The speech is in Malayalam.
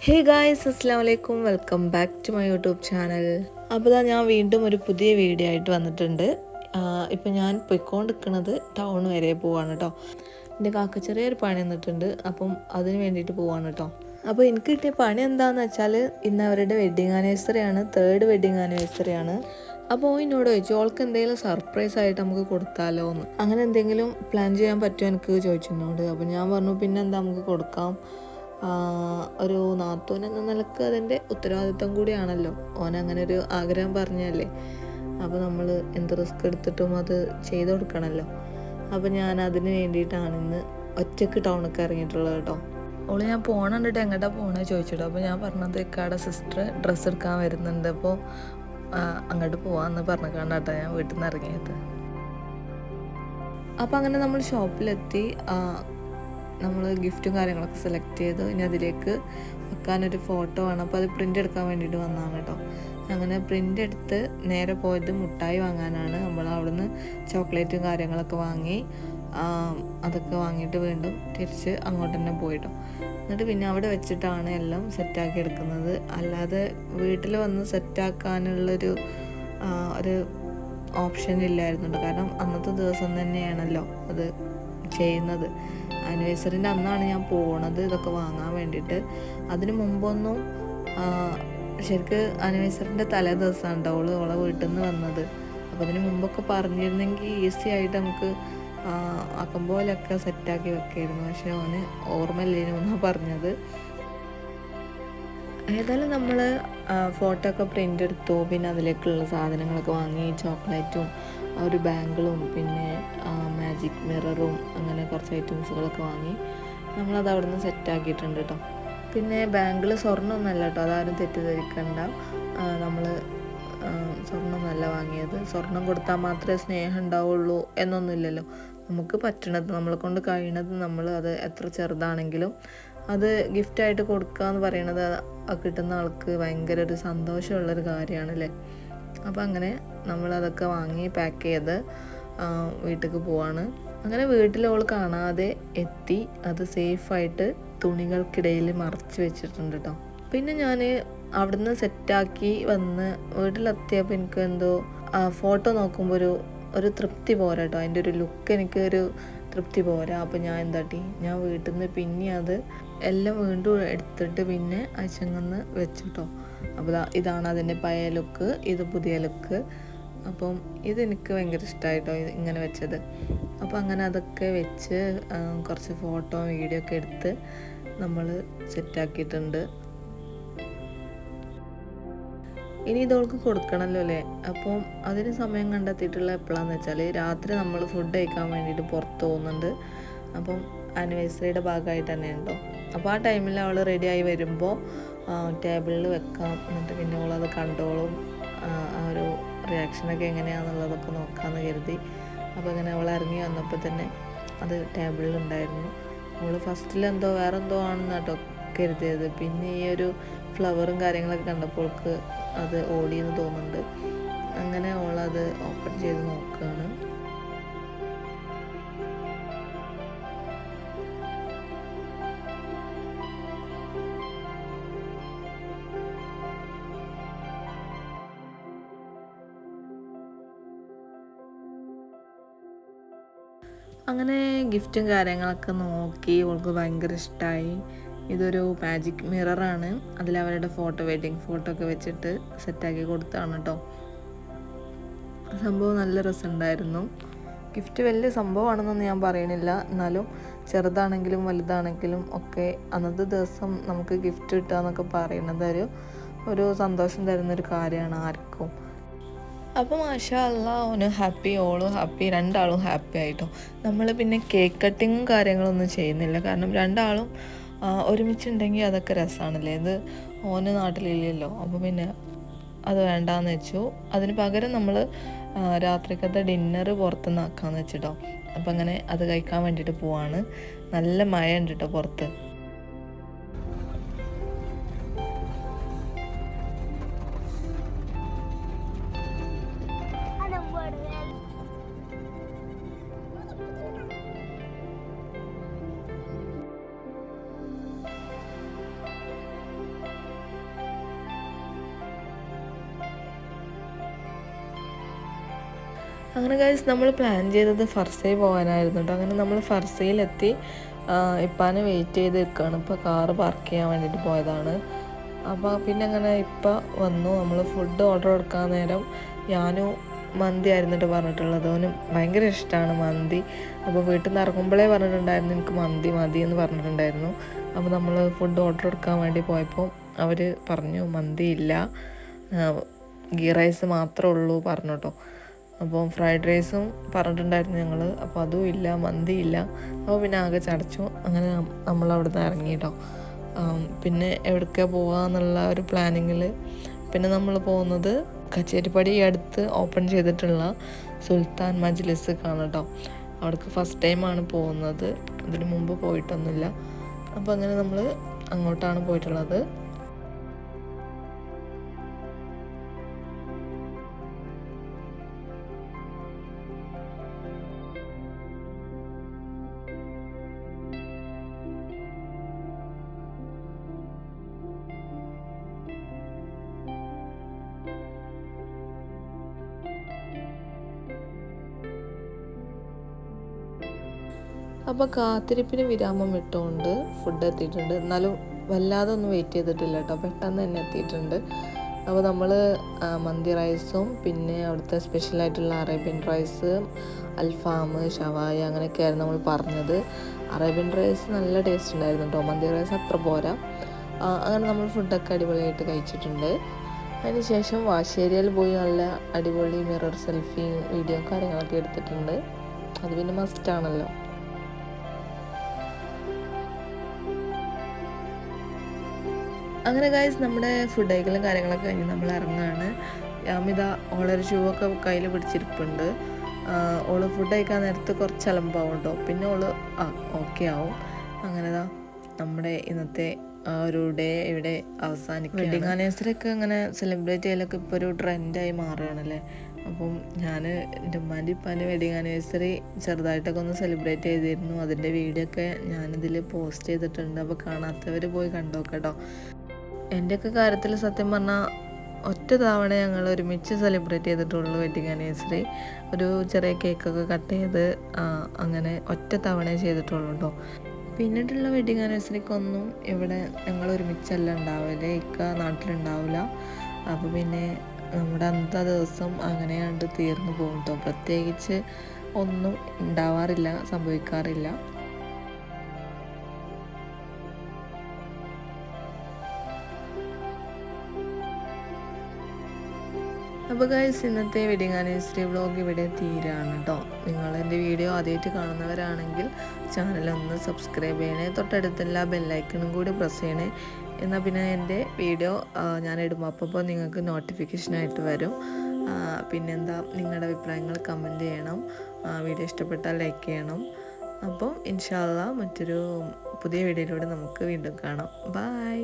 ഹേ ഗായ്സ്, അസ്സലാമു അലൈക്കും. Welcome back to my YouTube channel. അപ്പോൾ ഞാൻ വീണ്ടും ഒരു പുതിയ വീഡിയോ ആയിട്ട് വന്നിട്ടുണ്ട്. ഇപ്പം ഞാൻ പോയിക്കൊണ്ടിരിക്കുന്നത് ടൗൺ വരെ പോവാണ് കേട്ടോ. എൻ്റെ കാക്ക ചെറിയൊരു പണി വന്നിട്ടുണ്ട്, അപ്പം അതിന് വേണ്ടിയിട്ട് പോവാണ് കേട്ടോ. അപ്പോൾ എനിക്ക് കിട്ടിയ പണി എന്താണെന്ന് വെച്ചാൽ, ഇന്ന് അവരുടെ വെഡ്ഡിങ് ആനിവേഴ്സറിയാണ്, 3rd വെഡ്ഡിങ് ആനിവേഴ്സറിയാണ്. അപ്പോൾ എന്നോട് ചോദിച്ചു, അവൾക്ക് എന്തെങ്കിലും സർപ്രൈസ് ആയിട്ട് നമുക്ക് കൊടുത്താലോ എന്ന്. അങ്ങനെ എന്തെങ്കിലും പ്ലാൻ ചെയ്യാൻ പറ്റുമോ എനിക്ക് ചോദിച്ചു എന്നോട്. അപ്പോൾ ഞാൻ പറഞ്ഞു, പിന്നെന്താ നമുക്ക് കൊടുക്കാം. ഒരു നാത്തൂൻ എന്ന നിലക്ക് അതിൻ്റെ ഉത്തരവാദിത്വം കൂടിയാണല്ലോ. ഓനങ്ങനെ ഒരു ആഗ്രഹം പറഞ്ഞല്ലേ, അപ്പോൾ നമ്മൾ എന്ത് റിസ്ക് എടുത്തിട്ടും അത് ചെയ്തു കൊടുക്കണമല്ലോ. അപ്പോൾ ഞാൻ അതിന് വേണ്ടിയിട്ടാണ് ഇന്ന് ഒറ്റയ്ക്ക് ടൗണിലേക്ക് ഇറങ്ങിയിട്ടുള്ളത് കേട്ടോ. ഓള് ഞാൻ പോകണിട്ട് എങ്ങോട്ടാണ് പോകണത് ചോദിച്ചിട്ടോ. അപ്പോൾ ഞാൻ പറഞ്ഞത് ഇക്കാടെ സിസ്റ്റർ ഡ്രസ്സ് എടുക്കാൻ വരുന്നുണ്ട്, അപ്പോൾ അങ്ങോട്ട് പോവാമെന്ന് പറഞ്ഞിട്ടാണ് കേട്ടോ ഞാൻ വീട്ടിൽ നിന്ന് ഇറങ്ങിയത്. അപ്പോൾ അങ്ങനെ നമ്മൾ ഷോപ്പിലെത്തി. നമ്മൾ ഗിഫ്റ്റും കാര്യങ്ങളൊക്കെ സെലക്ട് ചെയ്തു. ഇനി അതിലേക്ക് വെക്കാനൊരു ഫോട്ടോ വേണം, അപ്പോൾ അത് പ്രിൻ്റ് എടുക്കാൻ വേണ്ടിയിട്ട് വന്നതാണ് കേട്ടോ. അങ്ങനെ പ്രിൻ്റ് എടുത്ത് നേരെ പോയത് മുട്ടായി വാങ്ങാനാണ്. നമ്മൾ അവിടുന്ന് ചോക്ലേറ്റും കാര്യങ്ങളൊക്കെ വാങ്ങി, അതൊക്കെ വാങ്ങിയിട്ട് വീണ്ടും തിരിച്ച് അങ്ങോട്ട് തന്നെ പോയിട്ടോ. എന്നിട്ട് പിന്നെ അവിടെ വെച്ചിട്ടാണ് എല്ലാം സെറ്റാക്കി എടുക്കുന്നത്. അല്ലാതെ വീട്ടിൽ വന്ന് സെറ്റാക്കാനുള്ളൊരു ഒരു ഓപ്ഷൻ ഇല്ലായിരുന്നുണ്ട്. കാരണം അന്നത്തെ ദിവസം തന്നെയാണല്ലോ അത് ചെയ്യുന്നത്. ആനിവേഴ്സറിൻ്റെ അന്നാണ് ഞാൻ പോണത് ഇതൊക്കെ വാങ്ങാൻ വേണ്ടിയിട്ട്. അതിന് മുമ്പൊന്നും ശരിക്ക് ആനിവേഴ്സറിൻ്റെ തലേ ദിവസമാണ് കേട്ടോ ഓളെ വീട്ടിൽ നിന്ന് വന്നത്. അപ്പോൾ അതിന് മുമ്പൊക്കെ പറഞ്ഞിരുന്നെങ്കിൽ ഈസി ആയിട്ട് നമുക്ക് ആക്കം പോലെയൊക്കെ സെറ്റാക്കി വെക്കായിരുന്നു. പക്ഷേ ഓന് ഓർമ്മയില്ലേനു പറഞ്ഞത്. ഏതായാലും നമ്മൾ ഫോട്ടോ ഒക്കെ പ്രിൻ്റ് എടുത്തു. പിന്നെ അതിലേക്കുള്ള സാധനങ്ങളൊക്കെ വാങ്ങി, ചോക്ലേറ്റും ഒരു ബാങ്കിളും പിന്നെ മാജിക് മിററും അങ്ങനെ കുറച്ച് ഐറ്റംസുകളൊക്കെ വാങ്ങി നമ്മളത് അവിടെ നിന്ന് സെറ്റാക്കിയിട്ടുണ്ട് കേട്ടോ. പിന്നെ ബാങ്കിൾ സ്വർണ്ണമൊന്നുമല്ല കേട്ടോ, അതാരും തെറ്റിദ്ധരിക്കണ്ട. നമ്മൾ സ്വർണ്ണമൊന്നുമല്ല വാങ്ങിയത്. സ്വർണം കൊടുത്താൽ മാത്രമേ സ്നേഹം ഉണ്ടാവുള്ളൂ എന്നൊന്നുമില്ലല്ലോ. നമുക്ക് പറ്റണത്, നമ്മളെ കൊണ്ട് കഴിയണത് നമ്മൾ അത് എത്ര ചെറുതാണെങ്കിലും അത് ഗിഫ്റ്റായിട്ട് കൊടുക്കുക എന്ന് പറയണത് കിട്ടുന്ന ആൾക്ക് ഭയങ്കര ഒരു സന്തോഷമുള്ളൊരു കാര്യമാണല്ലേ. അപ്പോൾ അങ്ങനെ നമ്മളതൊക്കെ വാങ്ങി പാക്ക് ചെയ്ത് വീട്ടിലേക്ക് പോവാണ്. അങ്ങനെ വീട്ടിലോൾ കാണാതെ എത്തി. അത് സേഫായിട്ട് തുണികൾക്കിടയിൽ മറച്ച് വെച്ചിട്ടുണ്ട് കേട്ടോ. പിന്നെ ഞാൻ അവിടുന്ന് സെറ്റാക്കി വന്ന് വീട്ടിലെത്തിയപ്പോൾ എനിക്ക് എന്തോ ഫോട്ടോ നോക്കുമ്പോൾ ഒരു തൃപ്തി പോരാ കേട്ടോ. അതിൻ്റെ ഒരു ലുക്ക് എനിക്കൊരു തൃപ്തി പോരാ. അപ്പോൾ ഞാൻ എന്താട്ടി, ഞാൻ വീട്ടിൽ നിന്ന് പിന്നെ അത് എല്ലാം വീണ്ടും എടുത്തിട്ട് പിന്നെ അയച്ചങ്ങന്ന് വെച്ചിട്ടോ. അപ്പോൾ ഇതാണ് അതിൻ്റെ പഴയ ലുക്ക്, ഇത് പുതിയ ലുക്ക്. അപ്പം ഇതെനിക്ക് ഭയങ്കര ഇഷ്ടമായിട്ടോ ഇങ്ങനെ വെച്ചത്. അപ്പോൾ അങ്ങനെ അതൊക്കെ വെച്ച് കുറച്ച് ഫോട്ടോ വീഡിയോ ഒക്കെ എടുത്ത് നമ്മൾ സെറ്റാക്കിയിട്ടുണ്ട്. ഇനി ഇതോൾക്ക് കൊടുക്കണമല്ലോ അല്ലേ. അപ്പം അതിന് സമയം കണ്ടെത്തിയിട്ടുള്ള എപ്പോഴാണെന്ന് വെച്ചാൽ, രാത്രി നമ്മൾ ഫുഡ് കഴിക്കാൻ വേണ്ടിയിട്ട് പുറത്ത് പോകുന്നുണ്ട്. അപ്പം ആനിവേഴ്സറിയുടെ ഭാഗമായിട്ട് തന്നെ ഉണ്ടോ. അപ്പോൾ ആ ടൈമിൽ അവൾ റെഡിയായി വരുമ്പോൾ ടേബിളിൽ വെക്കാം. എന്നിട്ട് പിന്നെ അവളത് കണ്ടോളും. ആ ഒരു റിയാക്ഷനൊക്കെ എങ്ങനെയാണെന്നുള്ളതൊക്കെ നോക്കാമെന്ന് കരുതി. അപ്പോൾ അങ്ങനെ അവൾ ഇറങ്ങി വന്നപ്പോൾ തന്നെ അത് ടേബിളിലുണ്ടായിരുന്നു. അവൾ ഫസ്റ്റിലെന്തോ വേറെന്തോ ആണെന്ന് കേട്ടോ കരുതിയത്. പിന്നെ ഈ ഒരു ഫ്ലവറും കാര്യങ്ങളൊക്കെ കണ്ടപ്പോൾ അത് ഓടിയെന്ന് തോന്നുന്നുണ്ട്. അങ്ങനെ അവളത് ഓപ്പൺ ചെയ്ത് നോക്കുകയാണ്. അങ്ങനെ ഗിഫ്റ്റും കാര്യങ്ങളൊക്കെ നോക്കി അവൾക്ക് ഭയങ്കര ഇഷ്ടമായി. ഇതൊരു മാജിക് മിററാണ്. അതിലവരുടെ വെഡ്ഡിങ് ഫോട്ടോ ഒക്കെ വെച്ചിട്ട് സെറ്റാക്കി കൊടുത്തതാണ് കേട്ടോ. സംഭവം നല്ല രസമുണ്ടായിരുന്നു. ഗിഫ്റ്റ് വലിയ സംഭവമാണെന്നൊന്നും ഞാൻ പറയണില്ല, എന്നാലും ചെറുതാണെങ്കിലും വലുതാണെങ്കിലും ഒക്കെ അന്നത്തെ ദിവസം നമുക്ക് ഗിഫ്റ്റ് കിട്ടുക എന്നൊക്കെ പറയുന്നത് ഒരു സന്തോഷം തരുന്നൊരു കാര്യമാണ് ആർക്കും. അപ്പോൾ മാഷാ അല്ലാ, ഓന് ഹാപ്പി, ഓളും ഹാപ്പി, രണ്ടാളും ഹാപ്പി ആയിട്ടോ. നമ്മൾ പിന്നെ കേക്ക് കട്ടിങ്ങും കാര്യങ്ങളൊന്നും ചെയ്യുന്നില്ല, കാരണം രണ്ടാളും ഒരുമിച്ചുണ്ടെങ്കിൽ അതൊക്കെ രസമാണല്ലേ. ഇത് ഓന് നാട്ടിലില്ലല്ലോ, അപ്പോൾ പിന്നെ അത് വേണ്ടാന്ന് വെച്ചു. അതിന് പകരം നമ്മൾ രാത്രിക്കത്തെ ഡിന്നർ പുറത്തുനിന്ന് ആക്കാമെന്ന് വെച്ചിട്ടോ. അപ്പം അങ്ങനെ അത് കഴിക്കാൻ വേണ്ടിയിട്ട് പോവാണ്. നല്ല മഴ ഉണ്ട് കേട്ടോ പുറത്ത്. അങ്ങനെ ഗൈസ് നമ്മൾ പ്ലാൻ ചെയ്തത് ഫർസയിൽ പോകാനായിരുന്നു കേട്ടോ. അങ്ങനെ നമ്മൾ ഫർസയിലെത്തി. ഇപ്പാനെ വെയിറ്റ് ചെയ്ത് നിൽക്കുകയാണ്. ഇപ്പോൾ കാറ് പാർക്ക് ചെയ്യാൻ വേണ്ടിയിട്ട് പോയതാണ്. അപ്പോൾ പിന്നെ അങ്ങനെ ഇപ്പം വന്നു. നമ്മൾ ഫുഡ് ഓർഡർ കൊടുക്കാൻ നേരം ഞാനും മന്തി ആയിരുന്നിട്ട് പറഞ്ഞിട്ടുള്ളത്. അവന് ഭയങ്കര ഇഷ്ടമാണ് മന്തി. അപ്പോൾ വീട്ടിൽ നിന്ന് ഇറങ്ങുമ്പോഴേ പറഞ്ഞിട്ടുണ്ടായിരുന്നു എനിക്ക് മന്തി മതി എന്ന് പറഞ്ഞിട്ടുണ്ടായിരുന്നു. അപ്പോൾ നമ്മൾ ഫുഡ് ഓർഡർ കൊടുക്കാൻ വേണ്ടി പോയപ്പോൾ അവർ പറഞ്ഞു മന്തി ഇല്ല, ഗീ റൈസ് മാത്രമേ ഉള്ളൂ പറഞ്ഞു കേട്ടോ. അപ്പോൾ ഫ്രൈഡ് റൈസും പറഞ്ഞിട്ടുണ്ടായിരുന്നു ഞങ്ങൾ. അപ്പോൾ അതും ഇല്ല, മന്തി ഇല്ല. അപ്പോൾ പിന്നെ ആകെ ചടച്ചു. അങ്ങനെ നമ്മളവിടെ നിന്ന് ഇറങ്ങി കേട്ടോ. പിന്നെ എവിടേക്കാണ് പോകാമെന്നുള്ള ഒരു പ്ലാനിങ്ങിൽ പിന്നെ നമ്മൾ പോകുന്നത് കച്ചേരിപ്പടി അടുത്ത് ഓപ്പൺ ചെയ്തിട്ടുള്ള സുൽത്താൻ മജ്ലിസ് കാണാം കേട്ടോ. അവിടേക്ക് ഫസ്റ്റ് ടൈമാണ് പോകുന്നത്, ഇതിന് മുമ്പ് പോയിട്ടൊന്നുമില്ല. അപ്പോൾ അങ്ങനെ നമ്മൾ അങ്ങോട്ടാണ് പോയിട്ടുള്ളത്. അപ്പോൾ കാത്തിരിപ്പിന് വിരാമം ഇട്ടുകൊണ്ട് ഫുഡ് എത്തിയിട്ടുണ്ട്. എന്നാലും വല്ലാതെ ഒന്നും വെയിറ്റ് ചെയ്തിട്ടില്ല കേട്ടോ, പെട്ടെന്ന് തന്നെ എത്തിയിട്ടുണ്ട്. അപ്പോൾ നമ്മൾ മന്തി റൈസും പിന്നെ അവിടുത്തെ സ്പെഷ്യലായിട്ടുള്ള അറേബ്യൻ റൈസ്, അൽഫാം, ഷവായ അങ്ങനെയൊക്കെയായിരുന്നു നമ്മൾ പറഞ്ഞത്. അറേബ്യൻ റൈസ് നല്ല ടേസ്റ്റ് ഉണ്ടായിരുന്നു കേട്ടോ, മന്തി റൈസ് അത്ര പോരാ. അങ്ങനെ നമ്മൾ ഫുഡൊക്കെ അടിപൊളിയായിട്ട് കഴിച്ചിട്ടുണ്ട്. അതിന് ശേഷം വാശേരിയിൽ പോയി നല്ല അടിപൊളി മിറർ സെൽഫിയും വീഡിയോ കാര്യങ്ങളൊക്കെ എടുത്തിട്ടുണ്ട്. അത് പിന്നെ മസ്റ്റാണല്ലോ. അങ്ങനെ ഗൈസ് നമ്മുടെ ഫുഡ് കഴിക്കലും കാര്യങ്ങളൊക്കെ കഴിഞ്ഞ് നമ്മൾ ഇറങ്ങുകയാണ്. യാമിത ഓളൊരു ഷൂ ഒക്കെ കയ്യിൽ പിടിച്ചിരിപ്പുണ്ട്. ഓള് ഫുഡ് കഴിക്കാൻ നേരത്ത് കുറച്ച് അലമ്പാവും കേട്ടോ, പിന്നെ ഓള് ഓക്കെ ആവും. അങ്ങനെതാ നമ്മുടെ ഇന്നത്തെ ഒരു ഡേ ഇവിടെ അവസാനിക്കും. വെഡിങ് ആനിവേഴ്സറി ഒക്കെ അങ്ങനെ സെലിബ്രേറ്റ് ചെയ്യലൊക്കെ ഇപ്പോൾ ഒരു ട്രെൻഡായി മാറുകയാണല്ലേ. അപ്പം ഞാൻ എൻ്റെ ഉമ്മാൻ്റെ ഇപ്പാൻ്റെ വെഡിങ് ആനിവേഴ്സറി ചെറുതായിട്ടൊക്കെ ഒന്ന് സെലിബ്രേറ്റ് ചെയ്തിരുന്നു. അതിൻ്റെ വീഡിയോ ഒക്കെ ഞാനിതിൽ പോസ്റ്റ് ചെയ്തിട്ടുണ്ട്. അപ്പോൾ കാണാത്തവർ പോയി കണ്ടോക്കട്ടോ. എൻ്റെയൊക്കെ കാര്യത്തിൽ സത്യം പറഞ്ഞാൽ ഒറ്റ തവണ ഞങ്ങൾ ഒരുമിച്ച് സെലിബ്രേറ്റ് ചെയ്തിട്ടുള്ളൂ വെഡിങ് ആനിവേഴ്സറി. ഒരു ചെറിയ കേക്കൊക്കെ കട്ട് ചെയ്ത് അങ്ങനെ ഒറ്റ തവണ ചെയ്തിട്ടുള്ളൂ കേട്ടോ. പിന്നീടുള്ള വെഡിങ് ആനിവേഴ്സറിക്കൊന്നും ഇവിടെ ഞങ്ങൾ ഒരുമിച്ചല്ല ഉണ്ടാവില്ല, ഇക്ക നാട്ടിലുണ്ടാവില്ല. അപ്പോൾ പിന്നെ നമ്മുടെ അന്നത്തെ ദിവസം അങ്ങനെയാണ്ട് തീർന്നു പോകും കേട്ടോ. പ്രത്യേകിച്ച് ഒന്നും ഉണ്ടാവാറില്ല, സംഭവിക്കാറില്ല. അപ്പോൾ ഗൈസ് ഇന്നത്തെ വെഡിങ് ആനിവേഴ്സറി വ്ളോഗ് ഇവിടെ തീരാണ് കേട്ടോ. നിങ്ങൾ എൻ്റെ വീഡിയോ ആദ്യമായിട്ട് കാണുന്നവരാണെങ്കിൽ ചാനലൊന്ന് സബ്സ്ക്രൈബ് ചെയ്യണേ, തൊട്ടടുത്തുള്ള ബെല്ലൈക്കണും കൂടി പ്രസ് ചെയ്യണേ. എന്നാൽ പിന്നെ എൻ്റെ വീഡിയോ ഞാൻ ഇടുമ്പോൾ അപ്പോൾ നിങ്ങൾക്ക് നോട്ടിഫിക്കേഷനായിട്ട് വരും. പിന്നെന്താ, നിങ്ങളുടെ അഭിപ്രായങ്ങൾ കമൻറ്റ് ചെയ്യണം. വീഡിയോ ഇഷ്ടപ്പെട്ടാൽ ലൈക്ക് ചെയ്യണം. അപ്പം ഇൻഷാ അല്ലാഹ് മറ്റൊരു പുതിയ വീഡിയോയിലൂടെ നമുക്ക് വീണ്ടും കാണാം. ബൈ.